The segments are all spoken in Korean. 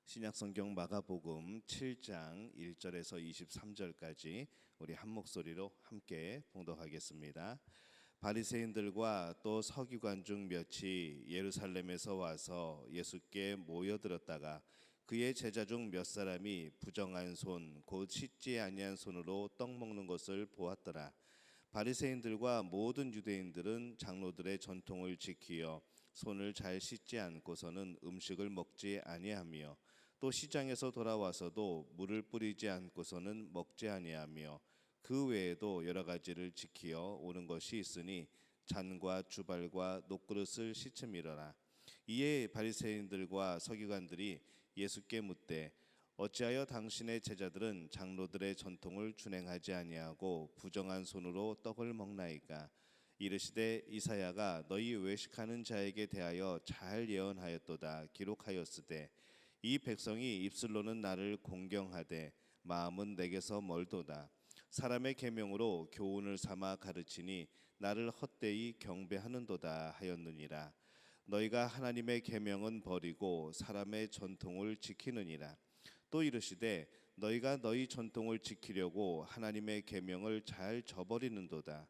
신약성경 마가복음 7장 1절에서 23절까지 우리 한 목소리로 함께 봉독하겠습니다. 바리새인들과 또 서기관 중 몇이 예루살렘에서 와서 예수께 모여들었다가 그의 제자 중 몇 사람이 부정한 손 곧 씻지 아니한 손으로 떡 먹는 것을 보았더라. 바리새인들과 모든 유대인들은 장로들의 전통을 지키어 손을 잘 씻지 않고서는 음식을 먹지 아니하며 또 시장에서 돌아와서도 물을 뿌리지 않고서는 먹지 아니하며 그 외에도 여러 가지를 지키어 오는 것이 있으니 잔과 주발과 녹그릇을 씻음이러라. 이에 바리새인들과 서기관들이 예수께 묻되 어찌하여 당신의 제자들은 장로들의 전통을 준행하지 아니하고 부정한 손으로 떡을 먹나이까? 이르시되 이사야가 너희 외식하는 자에게 대하여 잘 예언하였도다. 기록하였으되 이 백성이 입술로는 나를 공경하되 마음은 내게서 멀도다. 사람의 계명으로 교훈을 삼아 가르치니 나를 헛되이 경배하는도다 하였느니라. 너희가 하나님의 계명은 버리고 사람의 전통을 지키느니라. 또 이르시되 너희가 너희 전통을 지키려고 하나님의 계명을 잘 저버리는도다.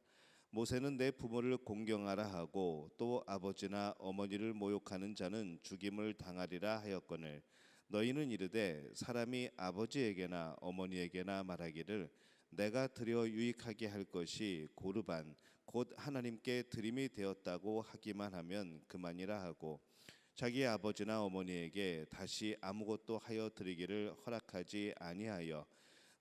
모세는 내 부모를 공경하라 하고 또 아버지나 어머니를 모욕하는 자는 죽임을 당하리라 하였거늘 너희는 이르되 사람이 아버지에게나 어머니에게나 말하기를 내가 드려 유익하게 할 것이 고르반 곧 하나님께 드림이 되었다고 하기만 하면 그만이라 하고 자기 아버지나 어머니에게 다시 아무것도 하여 드리기를 허락하지 아니하여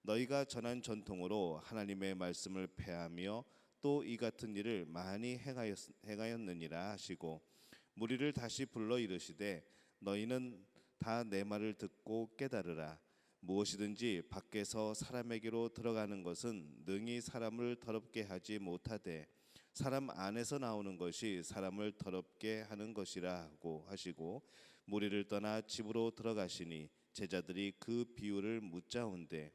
너희가 전한 전통으로 하나님의 말씀을 폐하며 또 이 같은 일을 많이 행하였느니라 하시고 무리를 다시 불러 이르시되 너희는 다 내 말을 듣고 깨달으라. 무엇이든지 밖에서 사람에게로 들어가는 것은 능히 사람을 더럽게 하지 못하되 사람 안에서 나오는 것이 사람을 더럽게 하는 것이라 하고 하시고 무리를 떠나 집으로 들어가시니 제자들이 그 비유를 묻자온대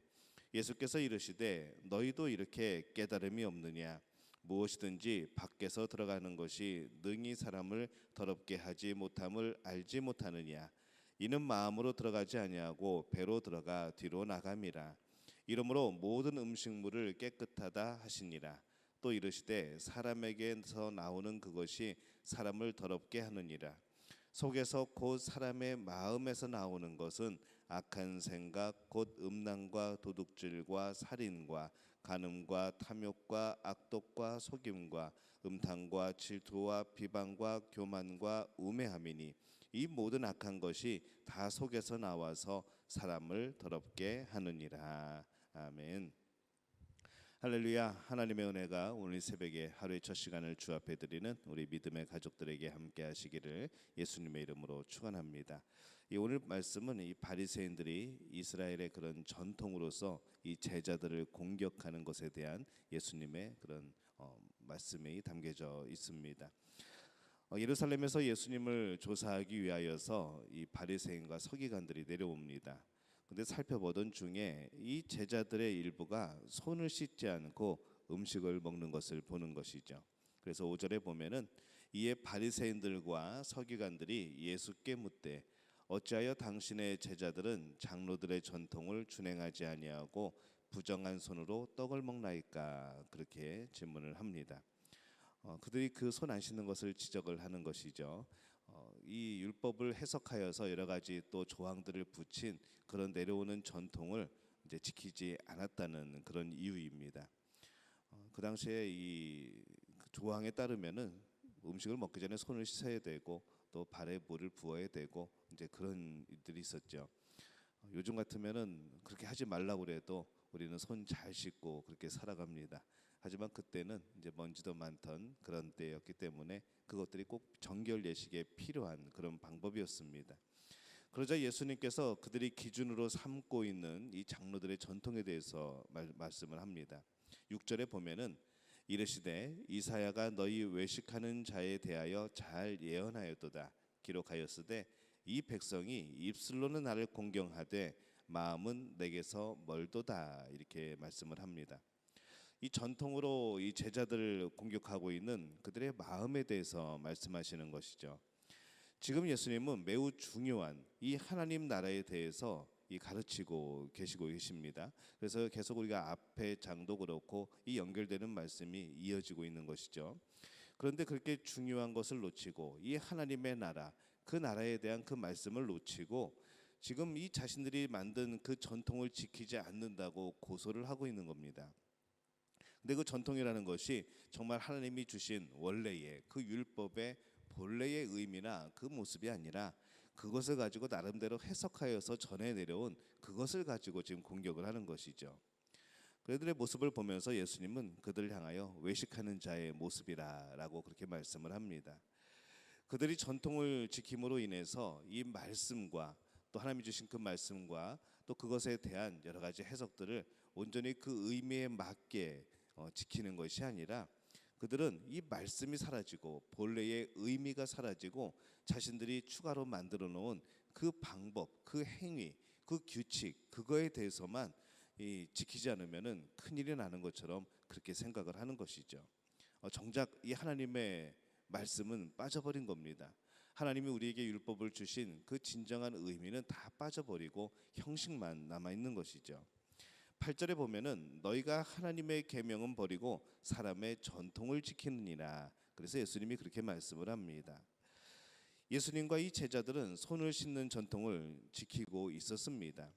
예수께서 이르시되 너희도 이렇게 깨달음이 없느냐? 무엇이든지 밖에서 들어가는 것이 능히 사람을 더럽게 하지 못함을 알지 못하느냐? 이는 마음으로 들어가지 아니하고 배로 들어가 뒤로 나감이라. 이러므로 모든 음식물을 깨끗하다 하시니라. 또 이르시되 사람에게서 나오는 그것이 사람을 더럽게 하느니라. 속에서 곧 사람의 마음에서 나오는 것은 악한 생각 곧 음란과 도둑질과 살인과 간음과 탐욕과 악독과 속임과 음탕과 질투와 비방과 교만과 우매함이니 이 모든 악한 것이 다 속에서 나와서 사람을 더럽게 하느니라. 아멘. 할렐루야. 하나님의 은혜가 오늘 새벽에 하루의 첫 시간을 주 앞에 드리는 우리 믿음의 가족들에게 함께 하시기를 예수님의 이름으로 축원합니다. 이 오늘 말씀은 이 바리새인들이 이스라엘의 그런 전통으로서 이 제자들을 공격하는 것에 대한 예수님의 그런 말씀이 담겨져 있습니다. 예루살렘에서 예수님을 조사하기 위하여서 이 바리새인과 서기관들이 내려옵니다. 근데 살펴보던 중에 이 제자들의 일부가 손을 씻지 않고 음식을 먹는 것을 보는 것이죠. 그래서 5절에 보면은 이에 바리새인들과 서기관들이 예수께 묻되 어찌하여 당신의 제자들은 장로들의 전통을 준행하지 아니하고 부정한 손으로 떡을 먹나이까? 그렇게 질문을 합니다. 그들이 그 손 안 씻는 것을 지적을 하는 것이죠. 이 율법을 해석하여서 여러 가지 또 조항들을 붙인 그런 내려오는 전통을 이제 지키지 않았다는 그런 이유입니다. 그 당시에 이 조항에 따르면은 음식을 먹기 전에 손을 씻어야 되고 또 발에 물을 부어야 되고 이제 그런 일들이 있었죠. 요즘 같으면은 그렇게 하지 말라고 그래도 우리는 손 잘 씻고 그렇게 살아갑니다. 하지만 그때는 이제 먼지도 많던 그런 때였기 때문에 그것들이 꼭 정결 예식에 필요한 그런 방법이었습니다. 그러자 예수님께서 그들이 기준으로 삼고 있는 이 장로들의 전통에 대해서 말씀을 합니다. 6절에 보면은 이르시되 이사야가 너희 외식하는 자에 대하여 잘 예언하였도다. 기록하였으되 이 백성이 입술로는 나를 공경하되 마음은 내게서 멀도다. 이렇게 말씀을 합니다. 이 전통으로 이 제자들을 공격하고 있는 그들의 마음에 대해서 말씀하시는 것이죠. 지금 예수님은 매우 중요한 이 하나님 나라에 대해서 이 가르치고 계십니다. 그래서 계속 우리가 앞에 장도 그렇고 이 연결되는 말씀이 이어지고 있는 것이죠. 그런데 그렇게 중요한 것을 놓치고 이 하나님의 나라, 그 나라에 대한 그 말씀을 놓치고 지금 이 자신들이 만든 그 전통을 지키지 않는다고 고소를 하고 있는 겁니다. 근데 그 전통이라는 것이 정말 하나님이 주신 원래의 그 율법의 본래의 의미나 그 모습이 아니라 그것을 가지고 나름대로 해석하여서 전해 내려온 그것을 가지고 지금 공격을 하는 것이죠. 그들의 모습을 보면서 예수님은 그들을 향하여 외식하는 자의 모습이라라고 그렇게 말씀을 합니다. 그들이 전통을 지킴으로 인해서 이 말씀과 또 하나님이 주신 그 말씀과 또 그것에 대한 여러 가지 해석들을 온전히 그 의미에 맞게 지키는 것이 아니라 그들은 이 말씀이 사라지고 본래의 의미가 사라지고 자신들이 추가로 만들어 놓은 그 방법, 그 행위, 그 규칙, 그거에 대해서만 지키지 않으면은 큰일이 나는 것처럼 그렇게 생각을 하는 것이죠. 정작 이 하나님의 말씀은 빠져버린 겁니다. 하나님이 우리에게 율법을 주신 그 진정한 의미는 다 빠져버리고 형식만 남아 있는 것이죠. 8절에 보면은 너희가 하나님의 계명은 버리고 사람의 전통을 지키느니라. 그래서 예수님이 그렇게 말씀을 합니다. 예수님과 이 제자들은 손을 씻는 전통을 지키고 있었습니다.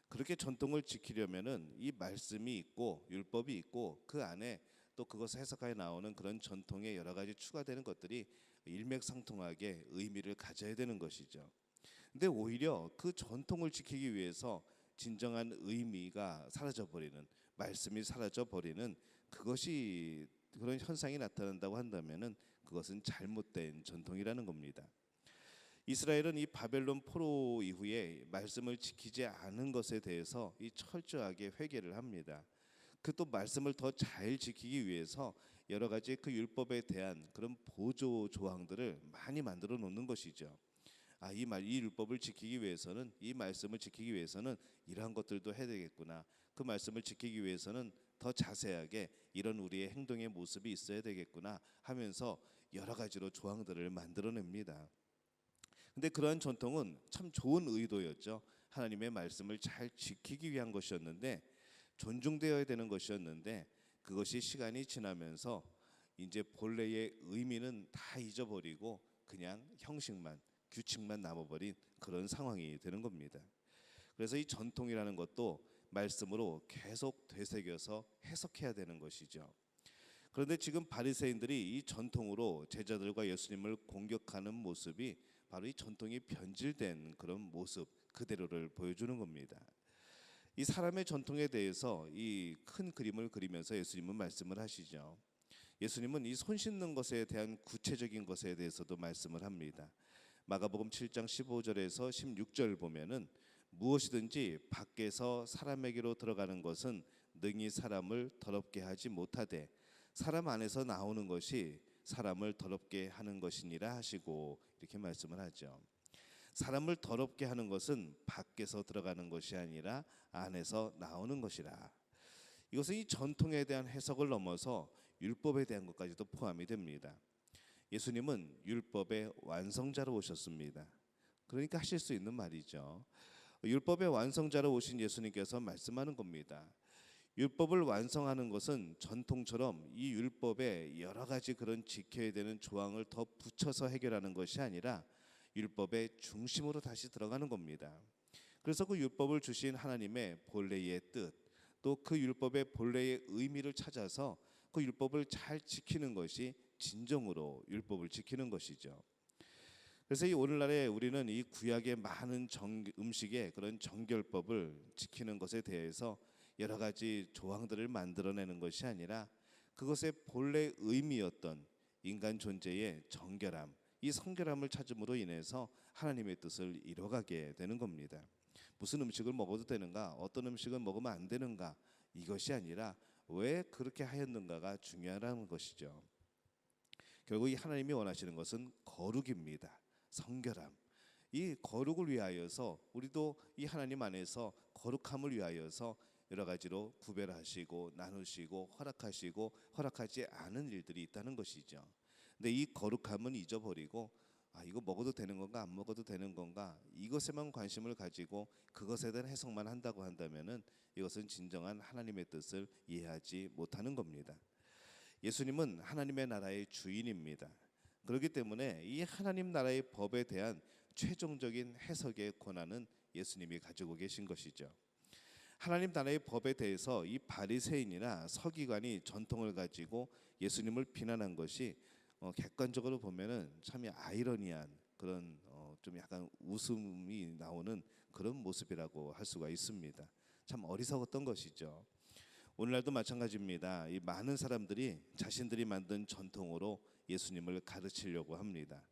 그렇게 전통을 지키려면은 이 말씀이 있고 율법이 있고 그 안에 또 그것을 해석하여 나오는 그런 전통의 여러 가지 추가되는 것들이 일맥상통하게 의미를 가져야 되는 것이죠. 근데 오히려 그 전통을 지키기 위해서 진정한 의미가 사라져버리는, 말씀이 사라져버리는 그것이 그런 현상이 나타난다고 한다면은 그것은 잘못된 전통이라는 겁니다. 이스라엘은 이 바벨론 포로 이후에 말씀을 지키지 않은 것에 대해서 이 철저하게 회개를 합니다. 그 또 말씀을 더 잘 지키기 위해서 여러 가지 그 율법에 대한 그런 보조 조항들을 많이 만들어 놓는 것이죠. 이 율법을 지키기 위해서는, 이 말씀을 지키기 위해서는 이러한 것들도 해야 되겠구나. 그 말씀을 지키기 위해서는 더 자세하게 이런 우리의 행동의 모습이 있어야 되겠구나 하면서 여러 가지로 조항들을 만들어냅니다. 근데 그러한 전통은 참 좋은 의도였죠. 하나님의 말씀을 잘 지키기 위한 것이었는데, 존중되어야 되는 것이었는데, 그것이 시간이 지나면서 이제 본래의 의미는 다 잊어버리고 그냥 형식만, 규칙만 남아버린 그런 상황이 되는 겁니다. 그래서 이 전통이라는 것도 말씀으로 계속 되새겨서 해석해야 되는 것이죠. 그런데 지금 바리새인들이 이 전통으로 제자들과 예수님을 공격하는 모습이 바로 이 전통이 변질된 그런 모습 그대로를 보여주는 겁니다. 이 사람의 전통에 대해서 이 큰 그림을 그리면서 예수님은 말씀을 하시죠. 예수님은 이 손 씻는 것에 대한 구체적인 것에 대해서도 말씀을 합니다. 마가복음 7장 15절에서 16절 보면은 무엇이든지 밖에서 사람에게로 들어가는 것은 능히 사람을 더럽게 하지 못하되 사람 안에서 나오는 것이 사람을 더럽게 하는 것이니라 하시고 이렇게 말씀을 하죠. 사람을 더럽게 하는 것은 밖에서 들어가는 것이 아니라 안에서 나오는 것이라. 이것은 이 전통에 대한 해석을 넘어서 율법에 대한 것까지도 포함이 됩니다. 예수님은 율법의 완성자로 오셨습니다. 그러니까 하실 수 있는 말이죠. 율법의 완성자로 오신 예수님께서 말씀하는 겁니다. 율법을 완성하는 것은 전통처럼 이 율법에 여러 가지 그런 지켜야 되는 조항을 더 붙여서 해결하는 것이 아니라 율법의 중심으로 다시 들어가는 겁니다. 그래서 그 율법을 주신 하나님의 본래의 뜻, 또 그 율법의 본래의 의미를 찾아서 그 율법을 잘 지키는 것이 진정으로 율법을 지키는 것이죠. 그래서 이 오늘날에 우리는 이 구약의 많은 음식의 그런 정결법을 지키는 것에 대해서 여러 가지 조항들을 만들어내는 것이 아니라 그것의 본래 의미였던 인간 존재의 정결함, 이 성결함을 찾음으로 인해서 하나님의 뜻을 이뤄가게 되는 겁니다. 무슨 음식을 먹어도 되는가, 어떤 음식은 먹으면 안 되는가, 이것이 아니라 왜 그렇게 하였는가가 중요하다는 것이죠. 결국 이 하나님이 원하시는 것은 거룩입니다. 성결함. 이 거룩을 위하여서 우리도 이 하나님 안에서 거룩함을 위하여서 여러 가지로 구별하시고 나누시고 허락하시고 허락하지 않은 일들이 있다는 것이죠. 근데 이 거룩함은 잊어버리고 이거 먹어도 되는 건가 안 먹어도 되는 건가 이것에만 관심을 가지고 그것에 대한 해석만 한다고 한다면은 이것은 진정한 하나님의 뜻을 이해하지 못하는 겁니다. 예수님은 하나님의 나라의 주인입니다. 그렇기 때문에 이 하나님 나라의 법에 대한 최종적인 해석의 권한은 예수님이 가지고 계신 것이죠. 하나님 나라의 법에 대해서 이 바리새인이나 서기관이 전통을 가지고 예수님을 비난한 것이 객관적으로 보면은 참 아이러니한 그런 좀 약간 웃음이 나오는 그런 모습이라고 할 수가 있습니다. 참 어리석었던 것이죠. 오늘날도 마찬가지입니다. 이 많은 사람들이 자신들이 만든 전통으로 예수님을 가르치려고 합니다.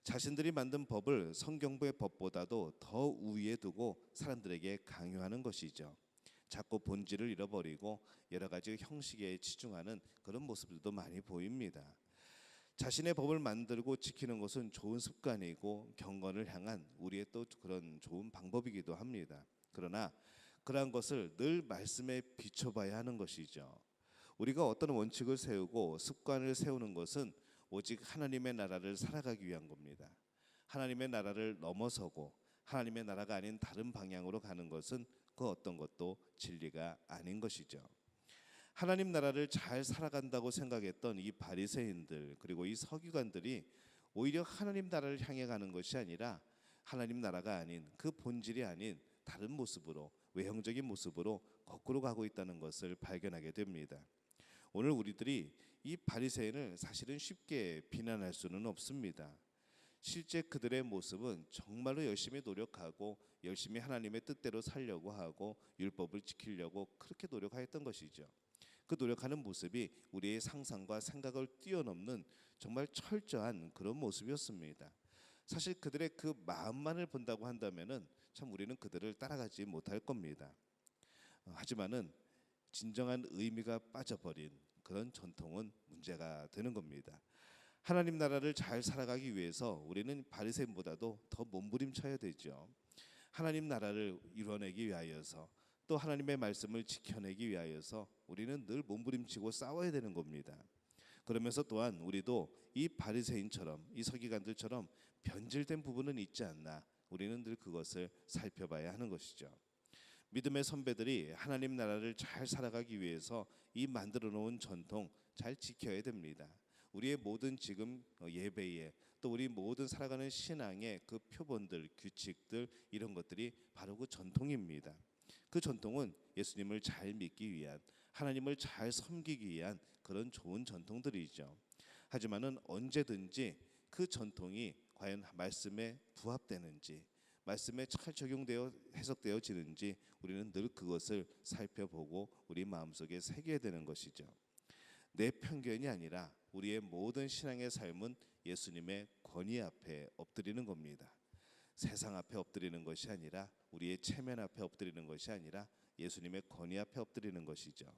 자신들이 만든 법을 성경부의 법보다도 더 우위에 두고 사람들에게 강요하는 것이죠. 자꾸 본질을 잃어버리고 여러 가지 형식에 치중하는 그런 모습들도 많이 보입니다. 자신의 법을 만들고 지키는 것은 좋은 습관이고 경건을 향한 우리의 또 그런 좋은 방법이기도 합니다. 그러나 그러한 것을 늘 말씀에 비춰봐야 하는 것이죠. 우리가 어떤 원칙을 세우고 습관을 세우는 것은 오직 하나님의 나라를 살아가기 위한 겁니다. 하나님의 나라를 넘어서고 하나님의 나라가 아닌 다른 방향으로 가는 것은 그 어떤 것도 진리가 아닌 것이죠. 하나님 나라를 잘 살아간다고 생각했던 이 바리새인들 그리고 이 서기관들이 오히려 하나님 나라를 향해 가는 것이 아니라 하나님 나라가 아닌 그 본질이 아닌 다른 모습으로 외형적인 모습으로 거꾸로 가고 있다는 것을 발견하게 됩니다. 오늘 우리들이 이 바리새인을 사실은 쉽게 비난할 수는 없습니다. 실제 그들의 모습은 정말로 열심히 노력하고 열심히 하나님의 뜻대로 살려고 하고 율법을 지키려고 그렇게 노력하였던 것이죠. 그 노력하는 모습이 우리의 상상과 생각을 뛰어넘는 정말 철저한 그런 모습이었습니다. 사실 그들의 그 마음만을 본다고 한다면은 참 우리는 그들을 따라가지 못할 겁니다. 하지만은 진정한 의미가 빠져버린 그런 전통은 문제가 되는 겁니다. 하나님 나라를 잘 살아가기 위해서 우리는 바리새인보다도 더 몸부림쳐야 되죠. 하나님 나라를 이뤄내기 위하여서 또 하나님의 말씀을 지켜내기 위하여서 우리는 늘 몸부림치고 싸워야 되는 겁니다. 그러면서 또한 우리도 이 바리새인처럼 이 서기관들처럼 변질된 부분은 있지 않나 우리는 늘 그것을 살펴봐야 하는 것이죠. 믿음의 선배들이 하나님 나라를 잘 살아가기 위해서 이 만들어 놓은 전통 잘 지켜야 됩니다. 우리의 모든 지금 예배에 또 우리 모든 살아가는 신앙의 그 표본들, 규칙들 이런 것들이 바로 그 전통입니다. 그 전통은 예수님을 잘 믿기 위한 하나님을 잘 섬기기 위한 그런 좋은 전통들이죠. 하지만은 언제든지 그 전통이 과연 말씀에 부합되는지 말씀에 잘 적용되어 해석되어지는지 우리는 늘 그것을 살펴보고 우리 마음속에 새겨야 되는 것이죠. 내 편견이 아니라 우리의 모든 신앙의 삶은 예수님의 권위 앞에 엎드리는 겁니다. 세상 앞에 엎드리는 것이 아니라 우리의 체면 앞에 엎드리는 것이 아니라 예수님의 권위 앞에 엎드리는 것이죠.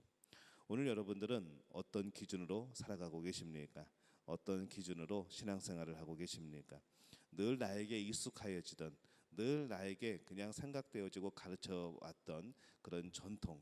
오늘 여러분들은 어떤 기준으로 살아가고 계십니까? 어떤 기준으로 신앙생활을 하고 계십니까? 늘 나에게 익숙하여지던 늘 나에게 그냥 생각되어지고 가르쳐 왔던 그런 전통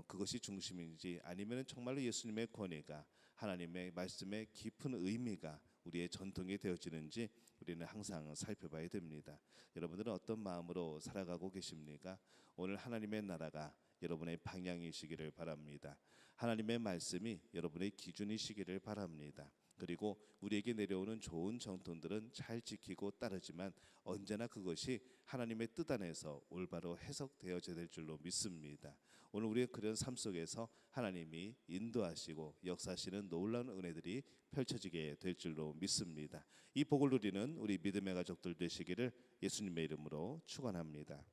그것이 중심인지 아니면 정말로 예수님의 권위가 하나님의 말씀의 깊은 의미가 우리의 전통이 되어지는지 우리는 항상 살펴봐야 됩니다. 여러분들은 어떤 마음으로 살아가고 계십니까? 오늘 하나님의 나라가 여러분의 방향이시기를 바랍니다. 하나님의 말씀이 여러분의 기준이시기를 바랍니다. 그리고 우리에게 내려오는 좋은 전통들은 잘 지키고 따르지만 언제나 그것이 하나님의 뜻 안에서 올바로 해석되어져야 될 줄로 믿습니다. 오늘 우리의 그런 삶 속에서 하나님이 인도하시고 역사하시는 놀라운 은혜들이 펼쳐지게 될 줄로 믿습니다. 이 복을 누리는 우리 믿음의 가족들 되시기를 예수님의 이름으로 축원합니다.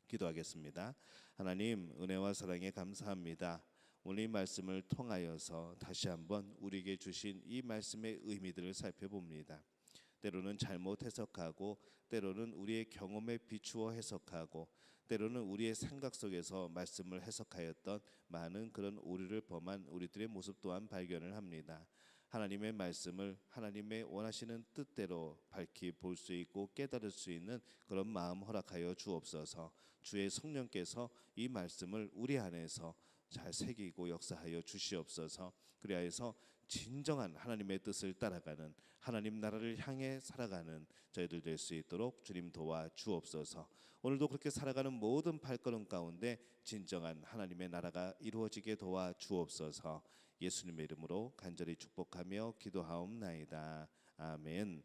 기도하겠습니다. 하나님 은혜와 사랑에 감사합니다. 오늘 이 말씀을 통하여서 다시 한번 우리에게 주신 이 말씀의 의미들을 살펴봅니다. 때로는 잘못 해석하고 때로는 우리의 경험에 비추어 해석하고 때로는 우리의 생각 속에서 말씀을 해석하였던 많은 그런 오류를 범한 우리들의 모습 또한 발견을 합니다. 하나님의 말씀을 하나님의 원하시는 뜻대로 밝히 볼 수 있고 깨달을 수 있는 그런 마음 허락하여 주옵소서. 주의 성령께서 이 말씀을 우리 안에서 잘 새기고 역사하여 주시옵소서. 그리하여서 진정한 하나님의 뜻을 따라가는, 하나님 나라를 향해 살아가는 저희들 될 수 있도록 주님 도와 주옵소서. 오늘도 그렇게 살아가는 모든 발걸음 가운데 진정한 하나님의 나라가 이루어지게 도와 주옵소서. 예수님의 이름으로 간절히 축복하며 기도하옵나이다. 아멘.